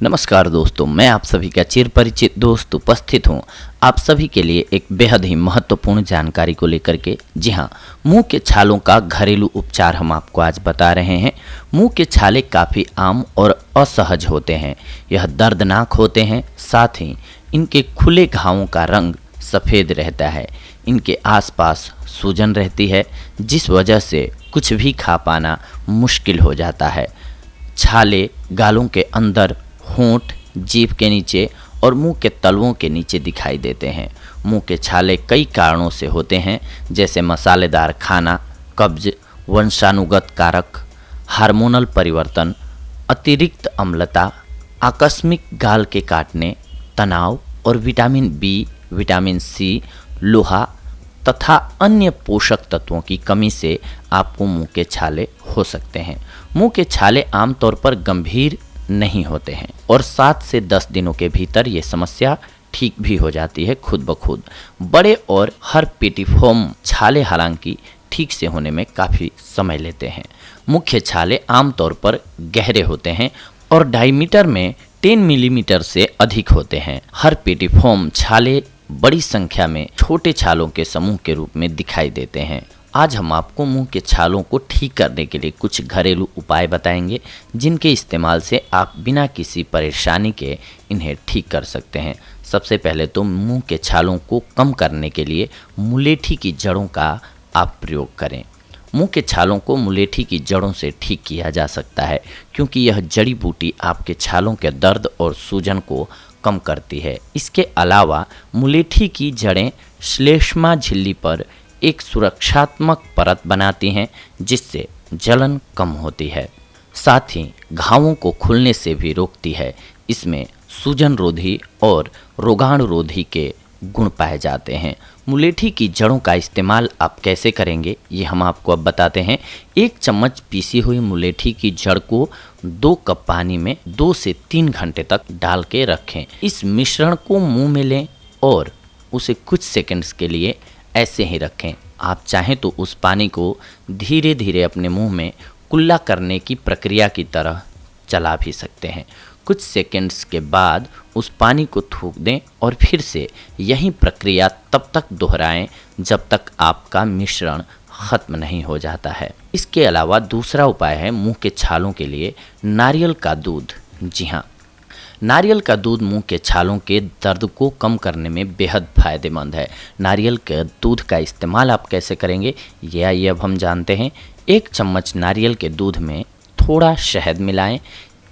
नमस्कार दोस्तों, मैं आप सभी का चिर परिचित दोस्त उपस्थित हूँ आप सभी के लिए एक बेहद ही महत्वपूर्ण जानकारी को लेकर के। जी हाँ, मुंह के छालों का घरेलू उपचार हम आपको आज बता रहे हैं। मुंह के छाले काफ़ी आम और असहज होते हैं। यह दर्दनाक होते हैं, साथ ही इनके खुले घावों का रंग सफ़ेद रहता है। इनके आसपास सूजन रहती है, जिस वजह से कुछ भी खा पाना मुश्किल हो जाता है। छाले गालों के अंदर, होंठ, जीभ के नीचे और मुंह के तलवों के नीचे दिखाई देते हैं। मुंह के छाले कई कारणों से होते हैं, जैसे मसालेदार खाना, कब्ज, वंशानुगत कारक, हार्मोनल परिवर्तन, अतिरिक्त अम्लता, आकस्मिक गाल के काटने, तनाव और विटामिन बी, विटामिन सी, लोहा तथा अन्य पोषक तत्वों की कमी से आपको मुंह के छाले हो सकते हैं। मुंह के छाले आमतौर पर गंभीर नहीं होते हैं और 7 से 10 दिनों के भीतर ये समस्या ठीक भी हो जाती है खुद ब खुद। बड़े और हर्पिटिफॉर्म छाले हालांकि ठीक से होने में काफ़ी समय लेते हैं। मुख्य छाले आमतौर पर गहरे होते हैं और डायमीटर में 10 मिलीमीटर से अधिक होते हैं। हर्पिटिफॉर्म छाले बड़ी संख्या में छोटे छालों के समूह के रूप में दिखाई देते हैं। आज हम आपको मुंह के छालों को ठीक करने के लिए कुछ घरेलू उपाय बताएंगे, जिनके इस्तेमाल से आप बिना किसी परेशानी के इन्हें ठीक कर सकते हैं। सबसे पहले तो मुंह के छालों को कम करने के लिए मुलेठी की जड़ों का आप प्रयोग करें। मुंह के छालों को मुलेठी की जड़ों से ठीक किया जा सकता है, क्योंकि यह जड़ी बूटी आपके छालों के दर्द और सूजन को कम करती है। इसके अलावा मुलेठी की जड़ें श्लेष्मा झिल्ली पर एक सुरक्षात्मक परत बनाती हैं, जिससे जलन कम होती है। साथ ही घावों को खुलने से भी रोकती है। इसमें सूजन रोधी और रोगाणु रोधी के गुण पाए जाते हैं। मुलेठी की जड़ों का इस्तेमाल आप कैसे करेंगे, ये हम आपको अब बताते हैं। 1 चम्मच पीसी हुई मुलेठी की जड़ को 2 कप पानी में 2 से 3 घंटे तक डाल के रखें। इस मिश्रण को मुंह में लें और उसे कुछ सेकंड्स के लिए ऐसे ही रखें। आप चाहें तो उस पानी को धीरे धीरे अपने मुंह में कुल्ला करने की प्रक्रिया की तरह चला भी सकते हैं। कुछ सेकंड्स के बाद उस पानी को थूक दें और फिर से यही प्रक्रिया तब तक दोहराएं जब तक आपका मिश्रण ख़त्म नहीं हो जाता है। इसके अलावा दूसरा उपाय है मुंह के छालों के लिए नारियल का दूध। जी हाँ, नारियल का दूध मुंह के छालों के दर्द को कम करने में बेहद फ़ायदेमंद है। नारियल के दूध का इस्तेमाल आप कैसे करेंगे, ये आइए अब हम जानते हैं। 1 चम्मच नारियल के दूध में थोड़ा शहद मिलाएं।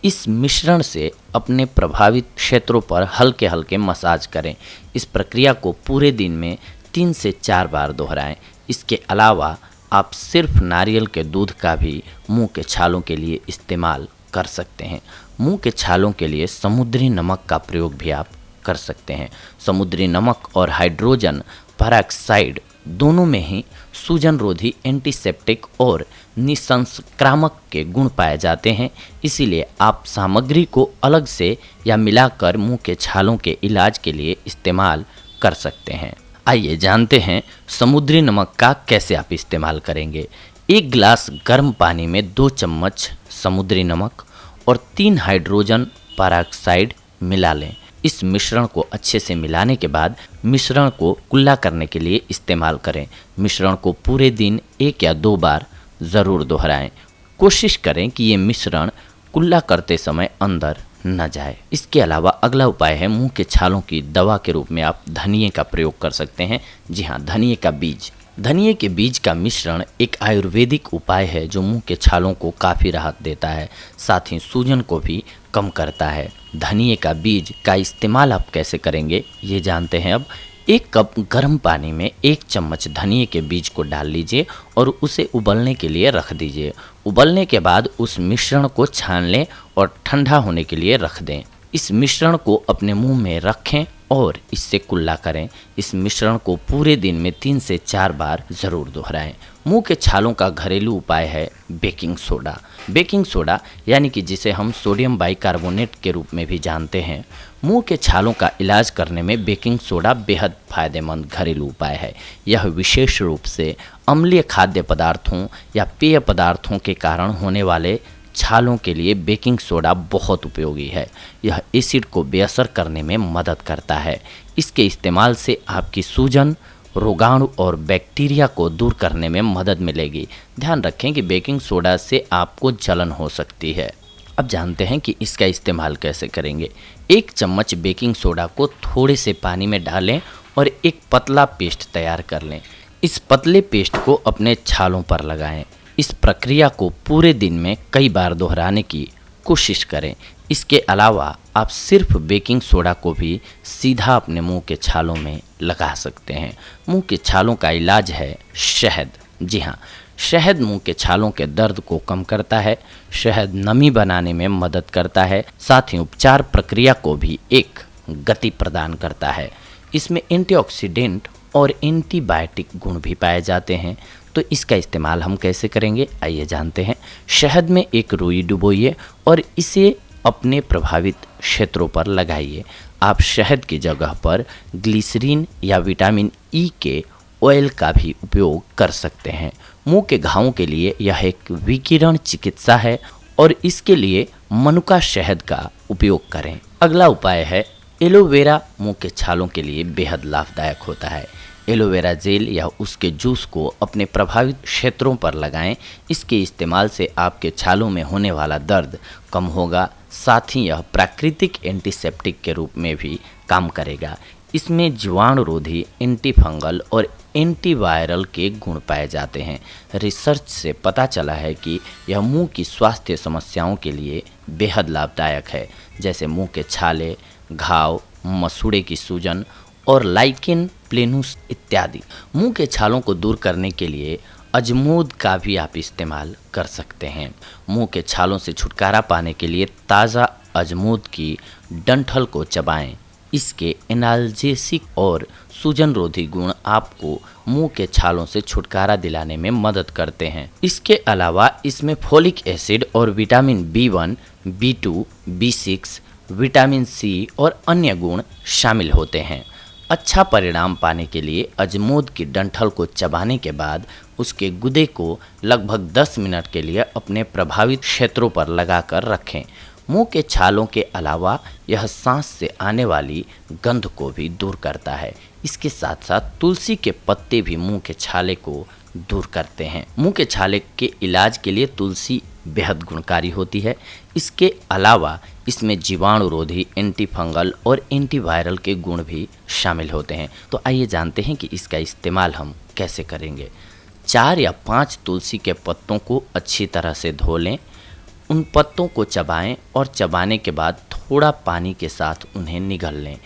इस मिश्रण से अपने प्रभावित क्षेत्रों पर हल्के हल्के मसाज करें। इस प्रक्रिया को पूरे दिन में 3 से 4 बार दोहराएं। इसके अलावा आप सिर्फ नारियल के दूध का भी मुंह के छालों के लिए इस्तेमाल कर सकते हैं। मुंह के छालों के लिए समुद्री नमक का प्रयोग भी आप कर सकते हैं। समुद्री नमक और हाइड्रोजन पेरोक्साइड दोनों में ही सूजन रोधी, एंटीसेप्टिक और निसंक्रामक के गुण पाए जाते हैं। इसीलिए आप सामग्री को अलग से या मिलाकर मुंह के छालों के इलाज के लिए इस्तेमाल कर सकते हैं। आइए जानते हैं समुद्री नमक का कैसे आप इस्तेमाल करेंगे। 1 गिलास गर्म पानी में 2 चम्मच समुद्री नमक और 3 हाइड्रोजन पेरोक्साइड मिला लें। इस मिश्रण को अच्छे से मिलाने के बाद मिश्रण को कुल्ला करने के लिए इस्तेमाल करें। मिश्रण को पूरे दिन 1 या 2 बार ज़रूर दोहराएं। कोशिश करें कि ये मिश्रण कुल्ला करते समय अंदर न जाए। इसके अलावा अगला उपाय है मुंह के छालों की दवा के रूप में आप धनिए का प्रयोग कर सकते हैं। जी हाँ, धनिए का बीज। धनिए के बीज का मिश्रण एक आयुर्वेदिक उपाय है जो मुंह के छालों को काफ़ी राहत देता है, साथ ही सूजन को भी कम करता है। धनिए का बीज का इस्तेमाल आप कैसे करेंगे, ये जानते हैं अब। 1 कप गर्म पानी में 1 चम्मच धनिए के बीज को डाल लीजिए और उसे उबलने के लिए रख दीजिए। उबलने के बाद उस मिश्रण को छान लें और ठंडा होने के लिए रख दें। इस मिश्रण को अपने मुंह में रखें और इससे कुल्ला करें। इस मिश्रण को पूरे दिन में 3 से 4 बार ज़रूर दोहराएं। मुंह के छालों का घरेलू उपाय है बेकिंग सोडा। बेकिंग सोडा यानी कि जिसे हम सोडियम बाइकार्बोनेट के रूप में भी जानते हैं, मुंह के छालों का इलाज करने में बेकिंग सोडा बेहद फायदेमंद घरेलू उपाय है। यह विशेष रूप से अम्लीय खाद्य पदार्थों या पेय पदार्थों के कारण होने वाले छालों के लिए बेकिंग सोडा बहुत उपयोगी है। यह एसिड को बेअसर करने में मदद करता है। इसके इस्तेमाल से आपकी सूजन, रोगाणु और बैक्टीरिया को दूर करने में मदद मिलेगी। ध्यान रखें कि बेकिंग सोडा से आपको जलन हो सकती है। अब जानते हैं कि इसका इस्तेमाल कैसे करेंगे। 1 चम्मच बेकिंग सोडा को थोड़े से पानी में डालें और एक पतला पेस्ट तैयार कर लें। इस पतले पेस्ट को अपने छालों पर लगाएं। इस प्रक्रिया को पूरे दिन में कई बार दोहराने की कोशिश करें। इसके अलावा आप सिर्फ बेकिंग सोडा को भी सीधा अपने मुंह के छालों में लगा सकते हैं। मुंह के छालों का इलाज है शहद। जी हाँ, शहद मुंह के छालों के दर्द को कम करता है। शहद नमी बनाने में मदद करता है, साथ ही उपचार प्रक्रिया को भी एक गति प्रदान करता है। इसमें एंटीऑक्सीडेंट और एंटीबायोटिक गुण भी पाए जाते हैं। तो इसका इस्तेमाल हम कैसे करेंगे, आइए जानते हैं। शहद में एक रुई डुबोइए और इसे अपने प्रभावित क्षेत्रों पर लगाइए। आप शहद की जगह पर ग्लिसरीन या विटामिन ई के ऑयल का भी उपयोग कर सकते हैं। मुंह के घावों के लिए यह एक विकिरण चिकित्सा है और इसके लिए मनुका शहद का उपयोग करें। अगला उपाय है एलोवेरा। मुंह के छालों के लिए बेहद लाभदायक होता है। एलोवेरा जेल या उसके जूस को अपने प्रभावित क्षेत्रों पर लगाएं। इसके इस्तेमाल से आपके छालों में होने वाला दर्द कम होगा। साथ ही यह प्राकृतिक एंटीसेप्टिक के रूप में भी काम करेगा। इसमें जीवाणुरोधी, एंटीफंगल और एंटीवायरल के गुण पाए जाते हैं। रिसर्च से पता चला है कि यह मुंह की स्वास्थ्य समस्याओं के लिए बेहद लाभदायक है, जैसे मुंह के छाले, घाव, मसूड़े की सूजन और लाइकेन प्लेनुस इत्यादि। मुंह के छालों को दूर करने के लिए अजमोद का भी आप इस्तेमाल कर सकते हैं। मुंह के छालों से छुटकारा पाने के लिए ताज़ा अजमोद की डंठल को चबाएं। इसके एनाल्जेसिक और सूजन रोधी गुण आपको मुंह के छालों से छुटकारा दिलाने में मदद करते हैं। इसके अलावा इसमें फोलिक एसिड और vitamin B1, B2, B6, vitamin C और अन्य गुण शामिल होते हैं। अच्छा परिणाम पाने के लिए अजमोद की डंठल को चबाने के बाद उसके गुदे को लगभग 10 मिनट के लिए अपने प्रभावित क्षेत्रों पर लगाकर रखें। मुंह के छालों के अलावा यह सांस से आने वाली गंध को भी दूर करता है। इसके साथ साथ तुलसी के पत्ते भी मुंह के छाले को दूर करते हैं। मुंह के छाले के इलाज के लिए तुलसी बेहद गुणकारी होती है। इसके अलावा इसमें जीवाणुरोधी, एंटीफंगल और एंटीवायरल के गुण भी शामिल होते हैं। तो आइए जानते हैं कि इसका इस्तेमाल हम कैसे करेंगे। 4 या 5 तुलसी के पत्तों को अच्छी तरह से धो लें। उन पत्तों को चबाएं और चबाने के बाद थोड़ा पानी के साथ उन्हें निगल लें।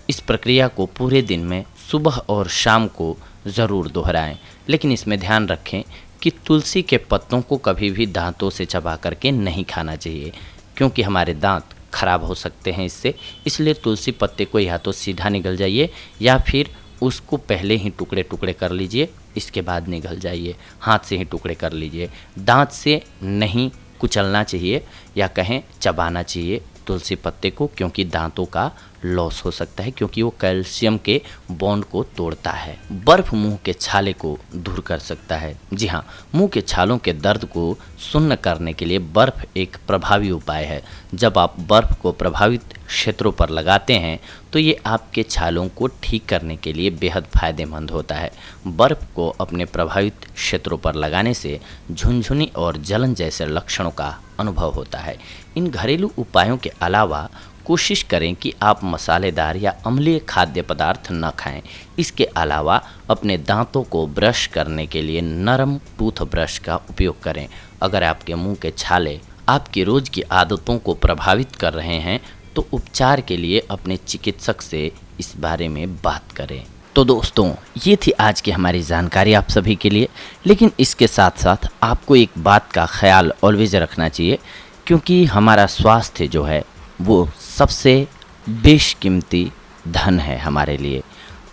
इस प्रक्रिया को पूरे दिन में सुबह और शाम को ज़रूर दोहराएं, लेकिन इसमें ध्यान रखें कि तुलसी के पत्तों को कभी भी दांतों से चबा करके नहीं खाना चाहिए, क्योंकि हमारे दांत खराब हो सकते हैं इससे। इसलिए तुलसी पत्ते को या तो सीधा निगल जाइए या फिर उसको पहले ही टुकड़े टुकड़े कर लीजिए, इसके बाद निगल जाइए। हाथ से ही टुकड़े कर लीजिए। दांत से नहीं कुचलना चाहिए या कहें चबाना चाहिए तुलसी पत्ते को, क्योंकि दांतों का लॉस हो सकता है, क्योंकि वो कैल्शियम के बॉन्ड को तोड़ता है। बर्फ मुंह के छाले को दूर कर सकता है। जी हाँ, मुंह के छालों के दर्द को शून्य करने के लिए बर्फ एक प्रभावी उपाय है। जब आप बर्फ को प्रभावित क्षेत्रों पर लगाते हैं तो ये आपके छालों को ठीक करने के लिए बेहद फायदेमंद होता है। बर्फ को अपने प्रभावित क्षेत्रों पर लगाने से झुनझुनी और जलन जैसे लक्षणों का अनुभव होता है। इन घरेलू उपायों के अलावा कोशिश करें कि आप मसालेदार या अम्लीय खाद्य पदार्थ न खाएं। इसके अलावा अपने दांतों को ब्रश करने के लिए नरम टूथब्रश का उपयोग करें। अगर आपके मुंह के छाले आपकी रोज़ की आदतों को प्रभावित कर रहे हैं तो उपचार के लिए अपने चिकित्सक से इस बारे में बात करें। तो दोस्तों, ये थी आज की हमारी जानकारी आप सभी के लिए, लेकिन इसके साथ साथ आपको एक बात का ख्याल ऑलवेज रखना चाहिए, क्योंकि हमारा स्वास्थ्य जो है वो सबसे बेशकीमती धन है हमारे लिए।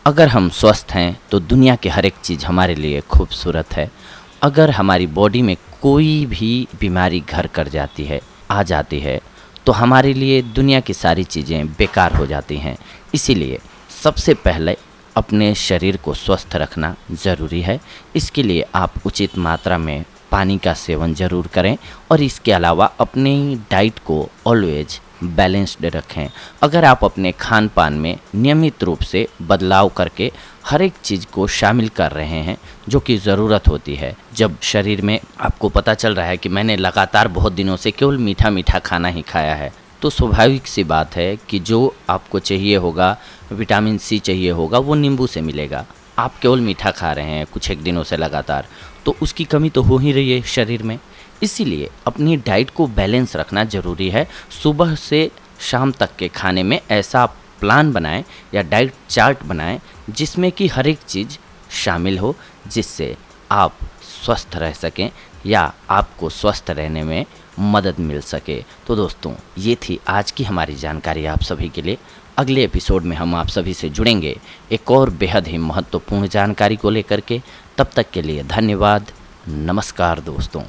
अगर हम स्वस्थ हैं तो दुनिया की हर एक चीज़ हमारे लिए खूबसूरत है। अगर हमारी बॉडी में कोई भी बीमारी घर कर जाती है, आ जाती है, तो हमारे लिए दुनिया की सारी चीज़ें बेकार हो जाती हैं। इसीलिए सबसे पहले अपने शरीर को स्वस्थ रखना ज़रूरी है। इसके लिए आप उचित मात्रा में पानी का सेवन ज़रूर करें और इसके अलावा अपनी डाइट को ऑलवेज बैलेंस्ड रखें। अगर आप अपने खान पान में नियमित रूप से बदलाव करके हर एक चीज़ को शामिल कर रहे हैं जो कि ज़रूरत होती है, जब शरीर में आपको पता चल रहा है कि मैंने लगातार बहुत दिनों से केवल मीठा मीठा खाना ही खाया है, तो स्वाभाविक सी बात है कि जो आपको चाहिए होगा, विटामिन सी चाहिए होगा, वो नींबू से मिलेगा। आप केवल मीठा खा रहे हैं कुछ एक दिनों से लगातार, तो उसकी कमी तो हो ही रही है शरीर में। इसीलिए अपनी डाइट को बैलेंस रखना ज़रूरी है। सुबह से शाम तक के खाने में ऐसा प्लान बनाएं या डाइट चार्ट बनाएं जिसमें कि हर एक चीज़ शामिल हो, जिससे आप स्वस्थ रह सकें या आपको स्वस्थ रहने में मदद मिल सके। तो दोस्तों, ये थी आज की हमारी जानकारी आप सभी के लिए। अगले एपिसोड में हम आप सभी से जुड़ेंगे एक और बेहद ही महत्वपूर्ण जानकारी को लेकर के। तब तक के लिए धन्यवाद। नमस्कार दोस्तों।